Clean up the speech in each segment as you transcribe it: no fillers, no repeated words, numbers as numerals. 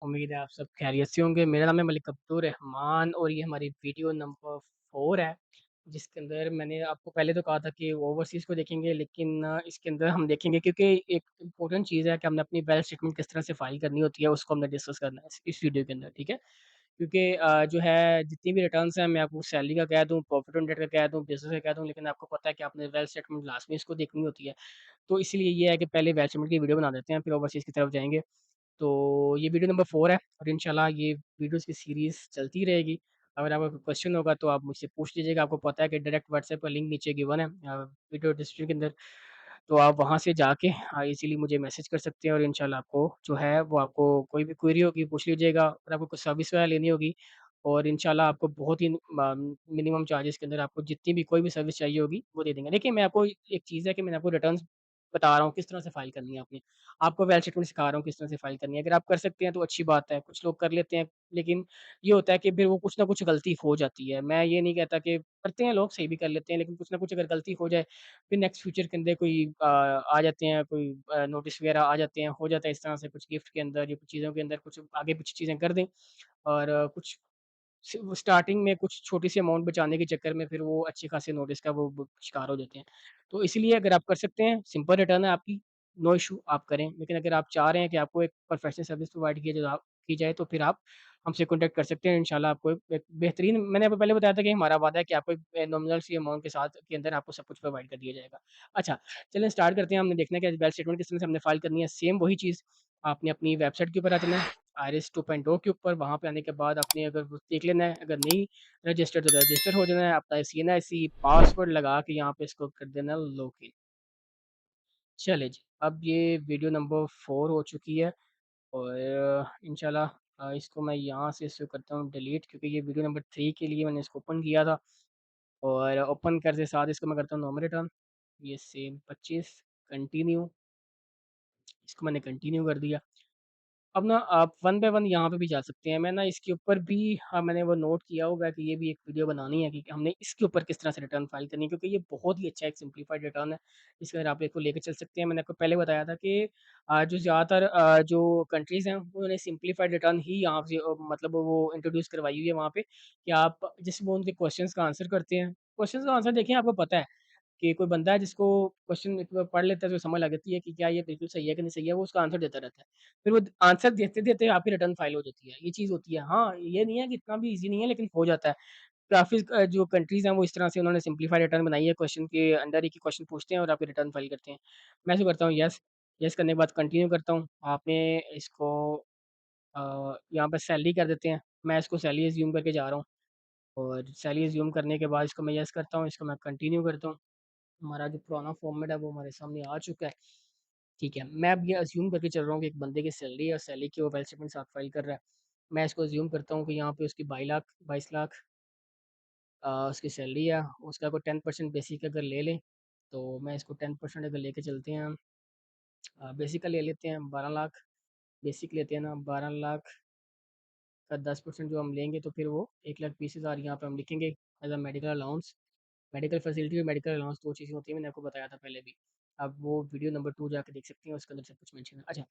उम्मीद है आप सब खैरियत से होंगे। मेरा नाम है मलिक अब्दुल रहमान और ये हमारी वीडियो नंबर 4 है, जिसके अंदर मैंने आपको पहले तो कहा था कि ओवरसीज़ को देखेंगे, लेकिन इसके अंदर हम देखेंगे क्योंकि एक इम्पोर्टेंट चीज़ है कि हमने अपनी वेल्थ स्टेटमेंट किस तरह से फ़ाइल करनी होती है, उसको हमने डिस्कस करना है इस वीडियो के अंदर, ठीक है? क्योंकि जो है जितनी भी रिटर्न्स हैं, मैं आपको सैलरी का कह दूँ, प्रॉफिट ऑन डेट का कह दूँ, बिज़नेस का कह दूँ, लेकिन आपको पता है कि आपने वेल्थ स्टेटमेंट लास्ट में इसको देखनी होती है। तो इसीलिए ये है कि पहले वेल्थ स्टेटमेंट की वीडियो बना देते हैं, फिर ओवरसीज़ की तरफ जाएँगे। तो ये वीडियो नंबर 4 है और इंशाल्लाह ये वीडियोज़ की सीरीज़ चलती रहेगी। अगर आपका कोई क्वेश्चन होगा तो आप मुझसे पूछ लीजिएगा। आपको पता है कि डायरेक्ट व्हाट्सएप का लिंक नीचे गिवन है वीडियो डिस्क्रिप्शन के अंदर। तो आप वहाँ से जाके इज़िली मुझे मैसेज कर सकते हैं और इंशाल्लाह आपको जो है वो आपको कोई भी क्वेरी होगी पूछ लीजिएगा और आपको कुछ सर्विस वगैरह लेनी होगी और इंशाल्लाह आपको बहुत ही मिनिमम चार्जेज़ के अंदर आपको जितनी भी कोई भी सर्विस चाहिए होगी वो दे देंगे। देखिए मैं आपको एक चीज़ है कि मैंने आपको रिटर्न्स बता रहा हूँ किस तरह से फ़ाइल करनी है आपने। आपको वेल स्टेटमेंट सिखा रहा हूँ किस तरह से फ़ाइल करनी है। अगर आप कर सकते हैं तो अच्छी बात है, कुछ लोग कर लेते हैं, लेकिन ये होता है कि फिर वो कुछ ना कुछ गलती हो जाती है। मैं ये नहीं कहता कि करते हैं लोग सही भी कर लेते हैं, लेकिन कुछ ना कुछ अगर गलती हो जाए, फिर नेक्स्ट फ्यूचर के अंदर कोई आ जाते हैं, कोई नोटिस वगैरह आ जाते हैं, हो जाता है इस तरह से कुछ गिफ्ट के अंदर या कुछ चीज़ों के अंदर कुछ आगे-पीछे चीज़ें कर दें और कुछ वो स्टार्टिंग में कुछ छोटी-सी अमाउंट बचाने के चक्कर में फिर वो अच्छे खासे नोटिस का वो ब शिकार हो जाते हैं। तो इसीलिए अगर आप कर सकते हैं, सिंपल रिटर्न है आपकी, नो इश्यू आप करें। लेकिन अगर आप चाह रहे हैं कि आपको एक प्रोफेशनल सर्विस प्रोवाइड की जाए तो फिर आप हमसे कॉन्टैक्ट कर सकते हैं। इंशाल्लाह आपको एक बेहतरीन मैंने आपको पहले बताया था कि हमारा वादा है कि आपको एक नॉमिनल सी अमाउंट के साथ के अंदर आपको सब कुछ प्रोवाइड कर दिया जाएगा। अच्छा, चलिए स्टार्ट करते हैं। हमने देखना है कि वेल्थ स्टेटमेंट किस तरह से हमने फाइल करनी है। सेम वही चीज़ आपने अपनी वेबसाइट के ऊपर आ जाना है, आईरिस 2.0 के ऊपर। वहाँ पे आने के बाद आपने अगर वो देख लेना है, अगर नहीं रजिस्टर तो रजिस्टर हो जाना है। अपना सीएनआईसी पासवर्ड लगा के यहाँ पे इसको कर देना लॉगिन। चलिए जी, अब ये वीडियो नंबर 4 हो चुकी है और इंशाल्लाह इसको मैं यहाँ से इसको करता हूँ डिलीट, क्योंकि ये वीडियो नंबर 3 के लिए मैंने इसको ओपन किया था और ओपन करते साथ इसको मैं करता हूँ नॉर्मल रिटर्न। ये सेम 25 कंटिन्यू, इसको मैंने कंटिन्यू कर दिया। अब ना आप वन बाय वन यहाँ पे भी जा सकते हैं। मैं ना इसके ऊपर भी मैंने वो नोट किया होगा कि ये भी एक वीडियो बनानी है कि हमने इसके ऊपर किस तरह से रिटर्न फाइल करनी है, क्योंकि ये बहुत ही अच्छा एक सिंप्लीफाइड रिटर्न है। इसके अंदर आप इसको लेके चल सकते हैं। मैंने आपको पहले बताया था कि जो ज़्यादातर जो कंट्रीज़ हैं उन्होंने सिंप्लीफाइड रिटर्न ही यहाँ से मतलब वो इंट्रोड्यूस करवाई हुई है वहाँ पे कि आप जिसमें उनके क्वेश्चंस का आंसर करते हैं। क्वेश्चंस का आंसर देखिए, आपको पता है कि कोई बंदा है जिसको क्वेश्चन एक बार पढ़ लेता है तो समझ लग जाती है कि क्या ये बिल्कुल सही है कि नहीं सही है, वो उसका आंसर देता रहता है। फिर वो आंसर देते-देते आपकी रिटर्न फाइल हो जाती है, ये चीज़ होती है। हाँ, ये नहीं है कि इतना भी ईज़ी नहीं है, लेकिन हो जाता है। काफ़ी जो कंट्रीज़ हैं वो इस तरह से उन्होंने सिम्प्लीफाइड रिटर्न बनाई है, क्वेश्चन के अंदर एक ही क्वेश्चन पूछते हैं और आपकी रिटर्न फाइल करते हैं। मैं ऐसे करता हूँ येस, येस करने के बाद कंटिन्यू करता हूँ। आपने इसको यहाँ पे सैलरी कर देते हैं। मैं इसको सैलरी अज़्यूम करके जा रहा हूँ और सैलरी अज़्यूम करने के बाद इसको मैं येस करता हूँ, इसको मैं कंटिन्यू करता हूँ। हमारा जो पुराना फॉर्मेट है वो हमारे सामने आ चुका है। ठीक है, मैं अब ये अज़्यूम करके चल रहा हूँ कि एक बंदे की सैलरी है और सैलरी की वो वेल्थ स्टेटमेंट साथ फाइल कर रहा है। मैं इसको अज़्यूम करता हूँ कि यहाँ पे उसकी 22 लाख उसकी सैलरी है। उसका कोई 10% बेसिक अगर ले लें, तो मैं इसको 10% अगर लेके चलते हैं हम, बेसिक का ले लेते हैं 12 लाख, बेसिक लेते हैं ना 12 लाख का 10% जो हम लेंगे तो फिर वो 1,20,000 यहाँ पे हम लिखेंगे as a medical allowance. Medical facility और मेडिकल अलाउंस 2 चीज़ें होती हैं, मैंने आपको बताया था पहले भी। आप वो वीडियो नंबर 2 जाके देख सकते हैं, उसके अंदर सब कुछ मेंशन है। अच्छा,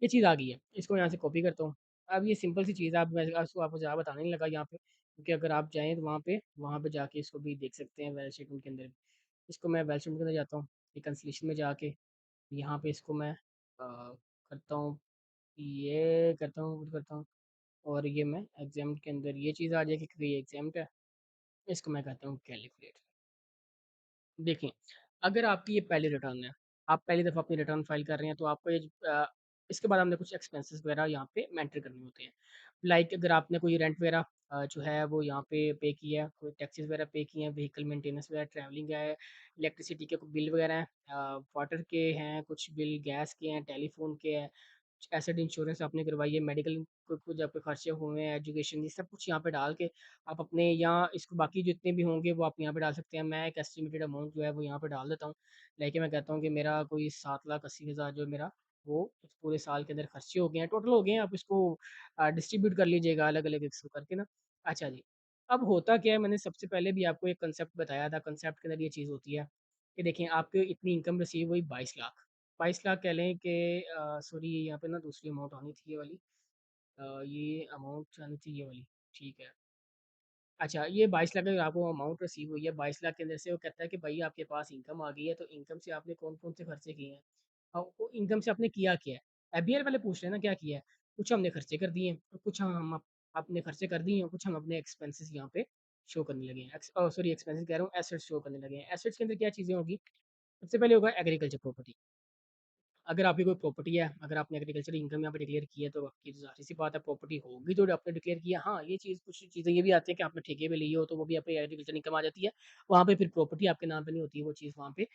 ये चीज़ आ गई है, इसको यहाँ से कॉपी करता हूँ। अब ये सिंपल सी चीज़ है, अब मैं इसको आपको ज़्यादा बताने नहीं लगा यहाँ पे, क्योंकि अगर आप जाएँ तो वहाँ पे जाके इसको भी देख सकते हैं वैल्यूएशन के अंदर। इसको मैं वैल्यूएशन के अंदर जाता हूँ, रिकन्सिलिएशन में जाके यहाँ पे इसको मैं करता हूँ, ये करता हूँ, वो करता हूँ और ये मैं एग्ज़ाम्प्ट के अंदर ये चीज़ आ जाएगी क्योंकि ये एग्ज़ाम्प्ट है। इसको मैं कहता हूँ कैलकुलेट। देखें, अगर आपकी ये पहली रिटर्न है, आप पहली दफ़ा अपनी रिटर्न फाइल कर रहे हैं तो आपको इसके बाद हमने कुछ एक्सपेंसेस वगैरह यहाँ पे मेंटर करने होते हैं। लाइक अगर आपने कोई रेंट वगैरह जो है वो यहाँ पे पे किया है, कोई टैक्सेस वगैरह पे किए हैं, व्हीकल मेंटेनेंस वगैरह, ट्रैवलिंग है, इलेक्ट्रिसिटी के कोई बिल वगैरह हैं, वाटर के हैं, कुछ बिल गैस के हैं, टेलीफ़ोन के हैं, एसेट इंश्योरेंस आपने करवाई है, मेडिकल कुछ आपके खर्चे हुए हैं, एजुकेशन, ये सब कुछ यहाँ पे डाल के आप अपने यहाँ इसको बाकी जितने भी होंगे वो आप यहाँ पे डाल सकते हैं। मैं एक एस्टिमेटेड अमाउंट जो है वो यहाँ पे डाल देता हूँ। लाइक मैं कहता हूँ कि मेरा कोई 7,80,000 जो मेरा वो इस पूरे साल के अंदर खर्चे हो गए हैं, टोटल हो गए हैं। आप इसको डिस्ट्रीब्यूट कर लीजिएगा अलग-अलग इसको करके ना। अच्छा जी, अब होता क्या है, मैंने सबसे पहले भी आपको एक कांसेप्ट बताया था, कांसेप्ट के अंदर ये चीज़ होती है कि देखिए आपकी इतनी इनकम रिसीव हुई 22 लाख। 22 लाख कह लें कि सॉरी यहाँ पे ना दूसरी अमाउंट आनी थी ये वाली। ये अमाउंट आनी चाहिए ये वाली, ठीक है। अच्छा, ये 22 लाख अगर आपको अमाउंट रिसीव हुई है, 22 लाख के अंदर से वो कहता है कि भई आपके पास इनकम आ गई है, तो इनकम से आपने कौन-कौन से खर्चे किए हैं? वो इनकम से आपने किया क्या है? एफबीआर वाले पूछ रहे हैं ना क्या किया है? कुछ हमने खर्चे कर दिए हैं, और कुछ हम अपने खर्चे कर दिए हैं, कुछ हम अपने एक्सपेंसेस यहाँ पे शो करने लगे हैं। सॉरी एक्सपेंसेस कह रहा हूँ, एसेट्स शो करने लगे हैं। एसेट्स के अंदर क्या चीज़ें होगी? सबसे पहले होगा एग्रीकल्चर प्रॉपर्टी। अगर आपकी कोई प्रॉपर्टी है, अगर आपने एग्रीकल्चर इनकम यहाँ पे डिक्लेयर की है, तो आपकी ज़ाहिर-सी बात है प्रॉपर्टी होगी जो आपने डिक्लेयर की है। हाँ, ये चीज़ कुछ चीज़ें ये भी आती है कि आपने ठेके पे ली हो, तो वो भी आपकी एग्रीकल्चर इनकम आ जाती है। वहाँ पे फिर प्रॉपर्टी आपके नाम पे नहीं होती है, वो चीज़ वहाँ पे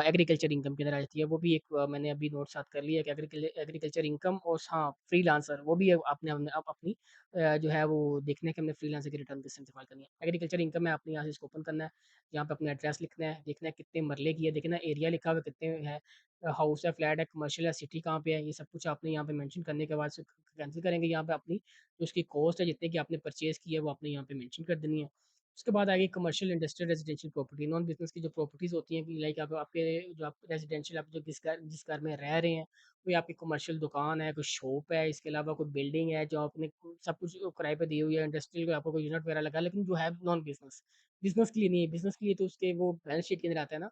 एग्रीकल्चर इनकम के अंदर आ जाती है। वो भी एक मैंने अभी नोट साथ कर लिया कि एग्रीकल्चर इनकम और हाँ, फ्रीलांसर वो भी आपने हमने अब अपनी जो है वो देखना है कि हमने फ्रीलांसर की रिटर्न किस तरह से फाइल करनी है। एग्रीकल्चर इनकम है, आपने यहाँ से इसको ओपन करना है, यहाँ पे अपना एड्रेस लिखना है, देखना है कितने मरले की है, देखना है एरिया लिखा हुआ है कितने है, हाउस है, फ्लैट है, कमर्शियल है, सिटी कहाँ पे है, ये सब कुछ आपने यहाँ पे मेंशन करने के बाद से कैंसल करेंगे यहाँ पे अपनी जो उसकी कॉस्ट है, जितने की आपने परचेज़ की है, वो आपने यहाँ पे मेंशन कर देनी है। उसके बाद आएगी commercial, industrial, residential property, non business की जो प्रॉपर्टीज़ होती हैं कि लाइक आप आपके जो आप रेज़िडेंशियल आप जो जिस घर में रह रहे हैं, कोई आपकी कमर्शियल दुकान है, कोई शॉप है, इसके अलावा कोई बिल्डिंग है जो आपने सब कुछ किराए पे दी हुई है, इंडस्ट्रियल कोई आपको कोई यूनिट वगैरह लगा है, लेकिन जो है नॉन बिज़नेस, बिज़नेस के लिए नहीं है, बिज़नेस के लिए तो उसके वो बैलेंस शीट के अंदर आता है ना,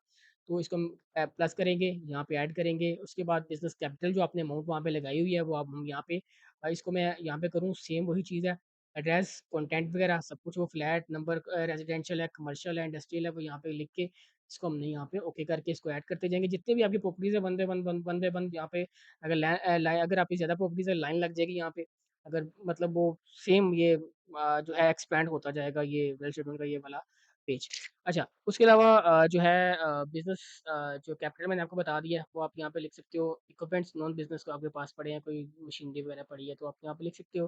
तो इसको हम प्लस करेंगे, यहाँ पे ऐड करेंगे, उसके बाद बिज़नेस कैपिटल जो आपने अमाउंट वहाँ पे लगाई हुई है, वो अब हम यहाँ पे इसको मैं यहाँ पे करूँ सेम वही चीज़ है, एड्रेस, कंटेंट वगैरह सब कुछ वो फ्लैट नंबर रेज़िडेंशियल है, कमर्शियल है, इंडस्ट्रियल है, वो यहाँ पे लिख के इसको हमने यहाँ पे ओके करके इसको ऐड करते जाएँगे। जितनी भी आपकी प्रॉपर्टीज़ है वन बाय वन यहाँ पे अगर लाइन अगर आपकी ज़्यादा प्रॉपर्टीज़ है, लाइन लग जाएगी यहाँ पे। अगर मतलब वो सेम ये जो है एक्सपैंड होता जाएगा ये वेल शेड्यूल्ड का ये वाला पेज। अच्छा, उसके अलावा जो है बिज़नेस जो कैपिटल मैंने आपको बता दिया है, वो आप यहाँ पे लिख सकते हो। इक्विपमेंट्स नॉन बिज़नेस को आपके पास पड़े हैं, कोई मशीनरी वगैरह पड़ी है, तो आप यहाँ पे लिख सकते हो।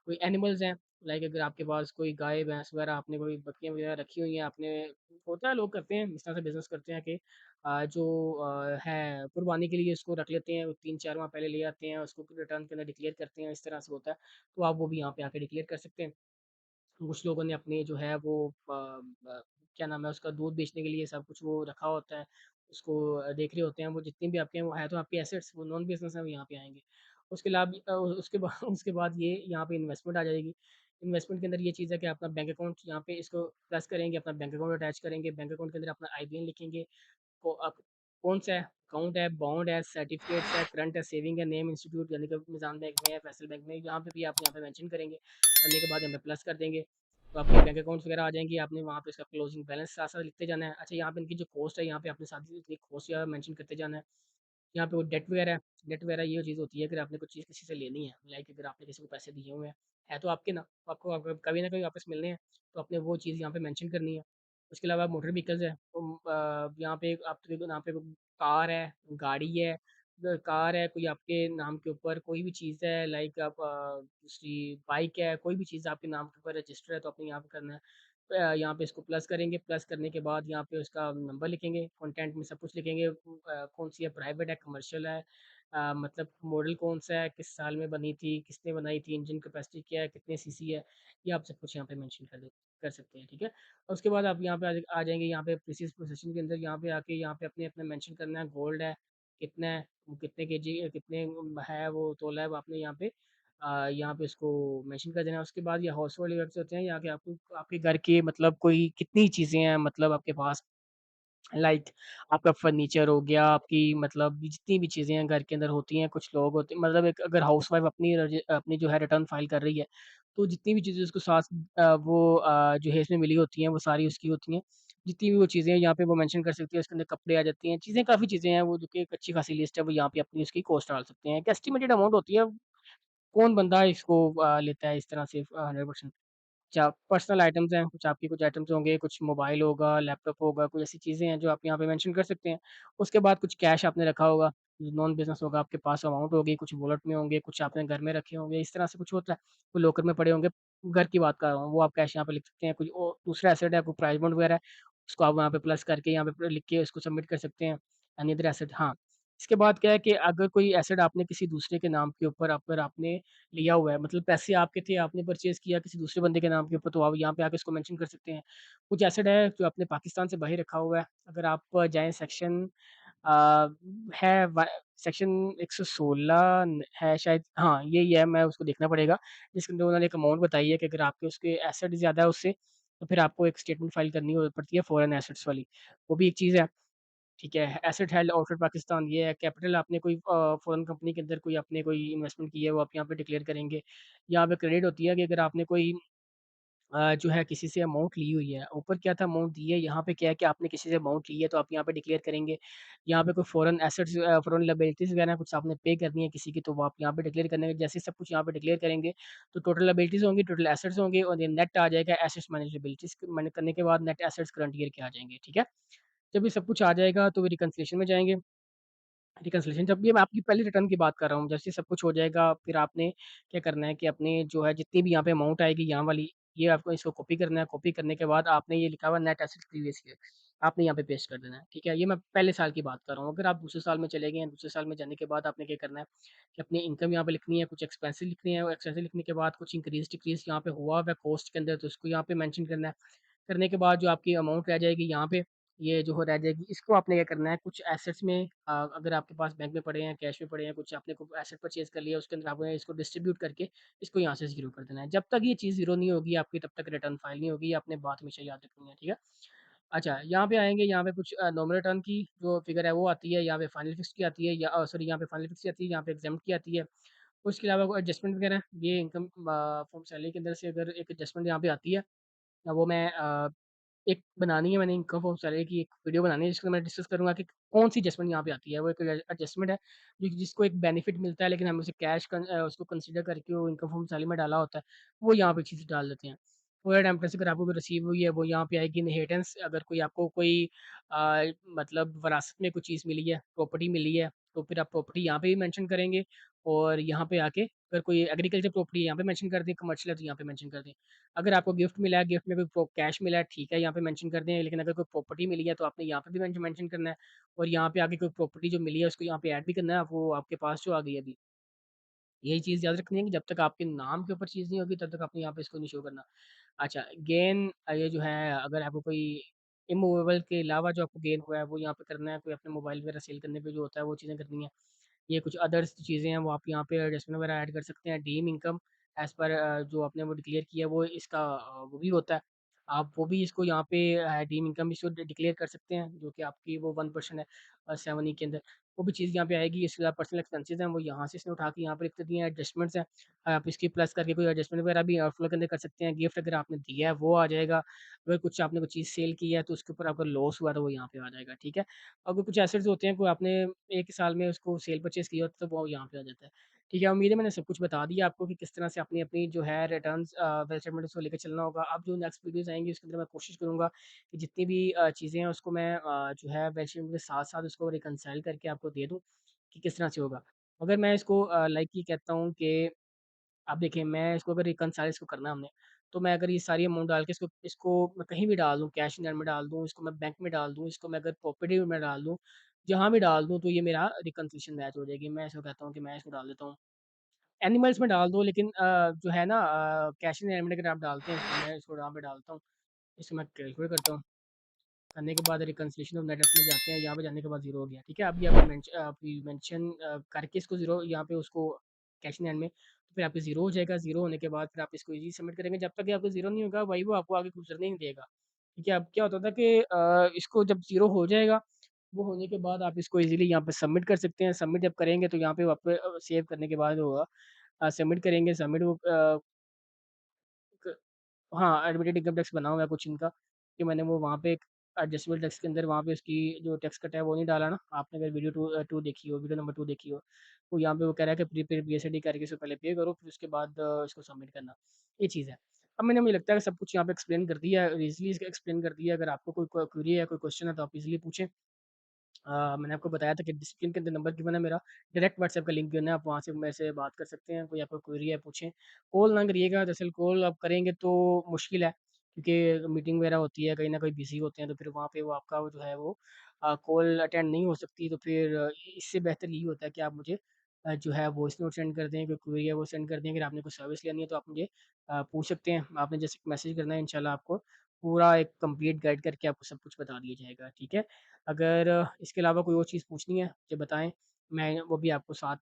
कोई एनिमल्स हैं, लाइक अगर आपके पास कोई गाय, भैंस वगैरह आपने कोई बकरियाँ वगैरह रखी हुई हैं, आपने होता है लोग करते हैं, इस तरह से बिज़नेस करते हैं कि जो है कुर्बानी के लिए इसको रख लेते हैं, 3-4 माह पहले ले आते हैं, उसको रिटर्न के अंदर डिक्लेयर करते हैं, इस तरह से होता है। तो आप वो भी यहाँ पे आके डिक्लेयर कर सकते हैं। कुछ लोगों ने अपने जो है वो क्या नाम है उसका दूध बेचने के लिए सब कुछ वो रखा होता है, उसको देख रहे होते हैं, वो जितनी भी आपके हैं वो है तो आपके एसेट्स वो नॉन बिज़नेस है वो यहाँ पे आएँगे। उसके अलावा उसके बाद उसके बाद ये यहाँ पे इन्वेस्टमेंट आ जाएगी। इन्वेस्टमेंट के अंदर ये चीज़ है कि अपना बैंक अकाउंट यहाँ पे इसको प्लस करेंगे, अपना बैंक अकाउंट अटैच करेंगे, बैंक अकाउंट के अंदर अपना आईबीएन लिखेंगे, को आप कौन-सा है? अकाउंट है, बॉन्ड है, सर्टिफ़िकेट्स है, करंट है, सेविंग है, नेम इंस्टीट्यूट यानी कि निज़ाम बैंक में है, फैसल बैंक में, यहाँ पे भी आप यहाँ पे मेंशन करेंगे। करने के बाद यहाँ पे प्लस कर देंगे। तो आपके बैंक अकाउंट्स वगैरह आ जाएँगी, आपने वहाँ पे इसका क्लोजिंग बैलेंस साथ-साथ लिखते जाना है। अच्छा यहाँ पे इनकी जो कॉस्ट है, यहाँ पे आपने साथ ही इतनी कॉस्ट यहाँ मेंशन करते जाना है। यहाँ पे वो डेट वगैरह ये चीज़ होती है अगर आपने कुछ चीज़ किसी से लेनी है, लाइक अगर आपने किसी को पैसे दिए हुए हैं, है तो आपके ना, आपको आपको कभी ना कभी वापस मिलने हैं, तो आपने वो चीज़ यहाँ पे मेंशन करनी है। उसके अलावा मोटर व्हीकल्स है, तो यहाँ पे आपके यहाँ पे कार है, गाड़ी है, कार है, कोई आपके नाम के ऊपर कोई भी चीज़ है लाइक आप दूसरी बाइक है, कोई भी चीज़ आपके नाम के ऊपर रजिस्टर है तो आपने यहाँ पे करना है। यहाँ पे इसको प्लस करेंगे, प्लस करने के बाद यहाँ पे उसका नंबर लिखेंगे, कंटेंट में सब कुछ लिखेंगे कौन-सी है, प्राइवेट है, कमर्शियल है मतलब मॉडल कौन-सा है, किस साल में बनी थी, किसने बनाई थी, इंजन कैपेसिटी क्या है, कितने सीसी है, ये आप सब कुछ यहाँ पे मेंशन कर सकते हैं, ठीक है? और उसके बाद आप यहाँ पे आ जाएँगे यहाँ पे प्रीसिज़ पोज़ीशन के अंदर यहाँ पे आके यहाँ पे अपने अपना मेंशन करना है, गोल्ड है, कितना है, वो कितने केजी कितने है वो तोला है, वो आपने यहाँ पे उसको मेंशन कर देना है। उसके बाद ये हाउस होल्ड इवेंट्स होते हैं, यहाँ के आपको आपके घर के मतलब कोई कितनी चीज़ें हैं मतलब आपके पास लाइक आपका फर्नीचर हो गया, आपकी मतलब जितनी भी चीज़ें हैं घर के अंदर होती हैं, कुछ लोग होते हैं मतलब एक अगर हाउसवाइफ़ अपनी जो है रिटर्न फाइल कर रही है, तो जितनी भी चीज़ें उसको साथ जो है इसमें मिली होती हैं, वो सारी उसकी होती हैं। जितनी भी वो चीज़ें हैं यहाँ पे वो मेंशन कर सकती है, उसके अंदर कपड़े आ जाती हैं, चीज़ें काफ़ी चीज़ें हैं वो जो कि एक अच्छी खासी लिस्ट है, वो यहाँ पे अपनी उसकी कॉस्ट डाल सकते हैं। एक एस्टिमेटेड अमाउंट होती है, कौन बंदा इसको लेता है इस तरह से 100%। अच्छा, पर्सनल आइटम्स हैं, कुछ आपके कुछ आइटम्स होंगे, कुछ मोबाइल होगा, लैपटॉप होगा, कोई ऐसी चीज़ें हैं जो आप यहाँ पे मेंशन कर सकते हैं। उसके बाद कुछ कैश आपने रखा होगा, नॉन बिज़नेस होगा, आपके पास अमाउंट होगी, कुछ वॉलेट में होंगे, कुछ आपने घर में रखे होंगे, इस तरह से कुछ होता है। कोई लॉकर में पड़े होंगे, घर की बात कर रहा हूँ, वो आप कैश यहाँ पे लिख सकते हैं। कोई दूसरा एसेट है, कोई प्राइस बॉन्ड वगैरह है, उसको आप वहाँ पे प्लस करके यहाँ पे लिख के उसको सबमिट कर सकते हैं। एनी अदर एसेट हाँ, इसके बाद क्या है कि अगर कोई एसेट आपने किसी दूसरे के नाम के ऊपर अगर आपने लिया हुआ है, मतलब पैसे आपके थे, आपने परचेज़ किया किसी दूसरे बंदे के नाम के ऊपर, तो आप यहाँ पे आके इसको मेंशन कर सकते हैं। कुछ एसेट है जो आपने पाकिस्तान से बाहर रखा हुआ है, अगर आप जाएँ सेक्शन अ, है व सेक्शन 116 न है शायद, हाँ, यही है, मैं उसको देखना पड़ेगा, जिसके अंदर उन्होंने एक अमाउंट बताई है कि अगर आपके उसके एसेट ज़्यादा है उससे, तो फिर आपको एक स्टेटमेंट फाइल करनी हो पड़ती है फॉरेन एसेट्स वाली, वो भी एक चीज़ है, ठीक है। एसेट हेल्ड आउटसाइड पाकिस्तान ये है, कैपिटल आपने कोई फॉरेन कंपनी के अंदर कोई आपने कोई इन्वेस्टमेंट की है, वो आप यहाँ पे डिक्लेयर करेंगे। यहाँ पे क्रेडिट होती है कि अगर आपने कोई जो है किसी से अमाउंट ली हुई है, ऊपर क्या था अमाउंट दी है, यहाँ पे क्या है कि आपने किसी से अमाउंट ली है तो आप यहाँ पे डिक्लेयर करेंगे। यहाँ पे कोई फॉरेन एसेट्स फॉरेन लायबिलिटीज़ वगैरह कुछ आपने पे करनी है किसी की तो वो आप यहाँ पे डिक्लेयर करने जैसे ही सब कुछ यहाँ पे डिक्लेयर करेंगे, तो टोटल लायबिलिटीज़ होंगी, टोटल एसेट्स होंगे और ये नेट आ जाएगा एसेट्स माइनस लायबिलिटीज़ मैनेज करने के बाद नेट एसेट्स करंट ईयर के आ जाएँगे, ठीक है? जब ये सब कुछ आ जाएगा तो रिकन्सिलिएशन में जाएँगे। रिकन्सिलिएशन जब ये मैं आपकी पहली रिटर्न की बात कर रहा हूँ, जैसे सब कुछ हो जाएगा, फिर आपने क्या करना है कि अपने जो है जितनी भी यहाँ पे अमाउंट आएगी यहाँ वाली, ये आपको इसको कॉपी करना है, कॉपी करने के बाद आपने ये लिखा हुआ नेट एसेट प्रीवियस ईयर, आपने यहाँ पे पेस्ट कर देना है, ठीक है? ये मैं पहले साल की बात कर रहा हूँ, अगर आप दूसरे साल में चले गए हैं, दूसरे साल में जाने के बाद आपने क्या करना है कि अपनी इनकम यहाँ पे लिखनी है, कुछ एक्सपेंसेस लिखनी है और एक्सपेंसेस लिखने के बाद कुछ इंक्रीज़-डिक्रीज़ यहाँ पे हुआ है कॉस्ट के अंदर, तो उसको यहाँ पे मेंशन करना है। करने के बाद जो आपकी अमाउंट रह जाएगी यहाँ पे, ये जो हो रह जाएगी, इसको आपने क्या करना है कुछ एसेट्स में अगर आपके पास बैंक में पड़े हैं, कैश में पड़े हैं, कुछ आपने को एसेट परचेज़ कर लिया, उसके अंदर आपने इसको डिस्ट्रीब्यूट करके इसको यहाँ से ज़ीरो कर देना है। जब तक ये चीज़ ज़ीरो नहीं होगी आपकी तब तक रिटर्न फाइल नहीं होगी, ये आपने बात हमेशा याद रखनी है, ठीक है? अच्छा, यहाँ पे आएँगे, यहाँ पे कुछ नॉमिनल रिटर्न की जो फिगर है वो आती है, यहाँ पे फाइनल फिक्स की आती है या सॉरी यहाँ पे फाइनल फिक्स की आती है, यहाँ पे एग्ज़ेम्प्ट की आती है। उसके अलावा कोई एडजस्टमेंट वगैरह ये इनकम फ्रॉम सैलरी के अंदर से अगर एक एडजस्टमेंट यहाँ पे आती है, वो मैं एक बनानी है मैंने इनकम फ्रॉम सैलरी की एक वीडियो बनानी है जिसके अंदर मैं डिस्कस करूँगा कि कौन-सी एडजस्टमेंट यहाँ पे आती है। वो एक एडजस्टमेंट है जिसको एक बेनिफिट मिलता है लेकिन हमें उसे उसको कंसीडर करके वो इनकम फ्रॉम सैलरी में डाला होता है, वो यहाँ पे चीज़ें डाल देते हैं। पूरा टाइम प्लस अगर आपको कोई रिसीव हुई है वो यहाँ पे आएगी इनहेरिटेंस अगर कोई आपको कोई मतलब विरासत में कोई चीज़ मिली है, प्रॉपर्टी मिली है, तो फिर आप प्रॉपर्टी यहाँ पे भी मेंशन करेंगे और यहाँ पे आके अगर कोई एग्रीकल्चर प्रॉपर्टी यहाँ पे मेंशन कर दें, कमर्शियल है तो यहाँ पे मेंशन कर दें। अगर आपको गिफ्ट मिला है, गिफ्ट में कोई कैश मिला है, ठीक है, यहाँ पे मेंशन कर दें, लेकिन अगर कोई प्रॉपर्टी मिली है, तो आपने यहाँ पे भी मेंशन करना है और यहाँ पे आगे कोई प्रॉपर्टी जो मिली है, उसको यहाँ पे ऐड भी करना है, वो आपके पास जो आ गई है अभी। यही चीज़ याद रखनी है कि जब तक आपके नाम के ऊपर चीज़ नहीं होगी, तब तक आपने यहाँ पे इसको नहीं शो करना। अच्छा, गेन ये जो है अगर आपको कोई इमूवेबल के अलावा जो आपको गेन हुआ है, वो यहाँ पे करना है, कोई अपने मोबाइल वगैरह सेल करने पे जो होता है, वो चीज़ें करनी है। ये कुछ अदर्स चीज़ें हैं, वो आप यहाँ पे एडजस्टमेंट वगैरह ऐड कर सकते हैं। डीम इनकम एज़ पर जो आपने वो डिक्लेयर किया है, वो इसका वो भी होता है। आप वो भी इसको यहाँ पे डीम इनकम इसको डिक्लेयर कर सकते हैं, जो कि आपकी वो 1% है 7 ई के अंदर। वो भी चीज़ यहाँ पे आएगी। इसके अलावा पर्सनल एक्सपेंसेस हैं, वो यहाँ से इसने उठा के यहाँ पे लिख दिए हैं। एडजस्टमेंट्स हैं, आप इसकी प्लस करके कोई एडजस्टमेंट वगैरह भी फ्लो के अंदर कर सकते हैं। गिफ्ट अगर आपने दिया है, वो आ जाएगा। अगर कुछ आपने कोई चीज़ सेल की है, तो उसके ऊपर आपका लॉस हुआ है, तो वो यहाँ पे आ जाएगा, ठीक है? अगर कुछ एसेट्स होते हैं, कोई आपने 1 साल में उसको सेल परचेज़ किया होता है, तो वो यहाँ पे आ जाता है। ठीक है, उम्मीद है मैंने सब कुछ बता दिया आपको कि किस तरह से अपनी-अपनी जो है रिटर्न्स वेल स्टेटमेंट उसको लेके चलना होगा। अब जो नेक्स्ट वीडियोज़ आएँगी उसके अंदर मैं कोशिश करूँगा कि जितनी भी चीज़ें हैं उसको मैं जो है वेल स्टेटमेंट के साथ-साथ उसको रिकंसाइल करके आपको दे दूँ कि किस तरह से होगा। अगर मैं इसको लाइक ये कहता हूँ कि अब देखिए मैं इसको अगर रिकंसाइल इसको करना है हमने, तो मैं अगर ये सारी अमाउंट डाल के इसको इसको मैं कहीं भी डाल दूँ, कैश इन हैंड में डाल दूँ, इसको मैं बैंक में डाल दूँ, इसको मैं अगर प्रॉपर्टी में डाल दूँ, जहाँ भी डाल दूँ तो ये मेरा रिकन्सिलिएशन मैच हो जाएगी। मैं इसको कहता हूँ कि मैं इसको डाल देता हूँ। एनिमल्स में डाल दो लेकिन जो है ना कैश इन हैंड में अगर आप डालते हैं इसको मैं इसको यहाँ पे डालता हूँ, इसको मैं कैलकुलेट करता हूँ। करने के बाद रिकन्सिलिएशन ऑफ नेट में जाते हैं, यहाँ पे जाने के बाद ज़ीरो हो गया, ठीक है? अभी अगर अभी मेंशन करके इसको ज़ीरो यहाँ पे उसको कैश इन हैंड में, तो फिर आपके ज़ीरो हो जाएगा, ज़ीरो होने के बाद फिर आप इसको ईज़ी सबमिट करेंगे, जब तक ये आपको ज़ीरो नहीं होगा, वही वो आपको आगे गुज़रने ही नहीं देगा, ठीक है? अब क्या होता था कि इसको जब ज़ीरो हो जाएगा, वो होने के बाद आप इसको ईज़िली यहाँ पे सबमिट कर सकते हैं, सबमिट जब करेंगे तो यहाँ पे आप सेव करने के बाद होगा सबमिट करेंगे, सबमिट वो क हाँ, एडमिटेड इनकम टैक्स बना हुआ है कुछ इनका, कि मैंने वो वहाँ पे एक एडजस्टेबल टैक्स के अंदर वहाँ पे उसकी जो टैक्स कटा है वो नहीं डाला ना। आपने अगर वीडियो 2 देखी हो, वीडियो नंबर 2 देखी हो, तो यहाँ पे वो कह रहा है कि प्रीपेड बीएसडी करके इसको पहले पे करो, फिर उसके बाद इसको सबमिट करना। ये चीज़ है। अब मैंने मुझे लगता है कि सब कुछ यहाँ पे एक्सप्लेन कर दिया है, ईज़िली इसको एक्सप्लेन कर दिया है। अगर आपको कोई क्वेरी है, कोई क्वेश्चन है तो आप ईज़िली पूछें। मैंने आपको बताया था कि डिस्क्रिप्शन के अंदर नंबर गिवन है मेरा, डायरेक्ट व्हाट्सएप का लिंक गिवन है, आप वहाँ से मेरे से बात कर सकते हैं, कोई आपको क्वेरी है पूछें। कॉल ना करिएगा, दरअसल कॉल आप करेंगे तो मुश्किल है, क्योंकि मीटिंग वगैरह होती है, कहीं न कहीं बिज़ी होते हैं, तो फिर वहाँ पे वो आपका वो जो है वो कॉल अटेंड नहीं हो सकती, तो फिर इससे बेहतर यही होता है कि आप मुझे जो है वॉइस नोट सेंड कर दें, कोई क्वेरी है वो सेंड कर दें, अगर आपने कोई सर्विस लेनी है तो आप मुझे पूछ सकते हैं। आपने जैसे मैसेज करना है इंशाल्लाह आपको पूरा एक कंप्लीट गाइड करके आपको सब कुछ बता दिया जाएगा, ठीक है? अगर इसके अलावा कोई और चीज़ पूछनी है, मुझे बताएँ। मैं वो भी आपको साथ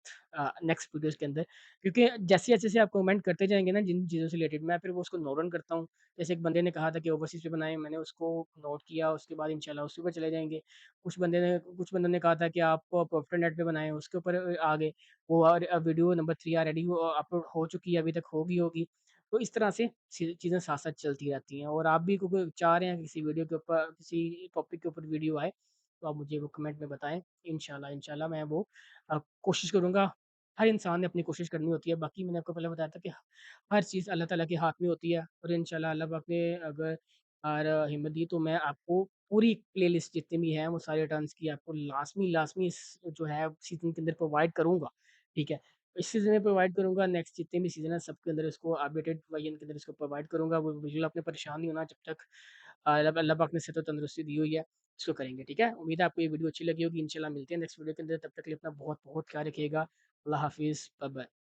नेक्स्ट वीडियोज़ के अंदर क्योंकि जैसे-जैसे आप कमेंट करते जाएँगे ना जिन चीज़ों से रिलेटेड मैं फिर वो उसको नोट डाउन करता हूँ। जैसे एक बंदे ने कहा था कि ओवरसीज़ पे बनाएँ, मैंने उसको नोट किया, उसके बाद इंशाल्लाह उसी पे चले जाएँगे। कुछ बंदों ने कहा था कि आप प्रॉफिट नेट पे बनाएँ, उसके ऊपर आ गए। वो वीडियो नंबर 3 ऑलरेडी वो अपलोड हो चुकी है, अभी तक होगी। तो इस तरह से चीज़ें साथ-साथ चलती रहती हैं और आप भी कोई चाह रहे हैं किसी वीडियो के ऊपर किसी टॉपिक के ऊपर वीडियो आए, तो आप मुझे वो कमेंट में बताएँ। इंशाल्लाह मैं वो कोशिश करूँगा। हर इंसान ने अपनी कोशिश करनी होती है, बाकी मैंने आपको पहले बताया था कि हर चीज़ अल्लाह ताला के हाथ में होती है और इंशाल्लाह अल्लाह पाक ने अगर हिम्मत दी तो मैं आपको पूरी प्लेलिस्ट जितनी भी हैं वो सारे रिटर्न्स की आपको लाज़मी इस जो है सीज़न के अंदर प्रोवाइड करूँगा, ठीक है? इस सीज़न में प्रोवाइड करूँगा, नेक्स्ट जितने भी सीज़न है सबके अंदर इसको अपडेटेड वर्ज़न के अंदर इसको प्रोवाइड करूँगा। वो बिल्कुल आपने परेशान नहीं होना जब तक अल्लाह पाक ने सेहत और तंदुरुस्ती दी हुई है, इसको करेंगे, ठीक है? उम्मीद है आपको ये वीडियो अच्छी लगी होगी, इंशाल्लाह मिलते हैं नेक्स्ट वीडियो के अंदर, तब तक के लिए अपना बहुत-बहुत ख्याल रखिएगा। अल्लाह हाफ़िज़, बाय-बाय।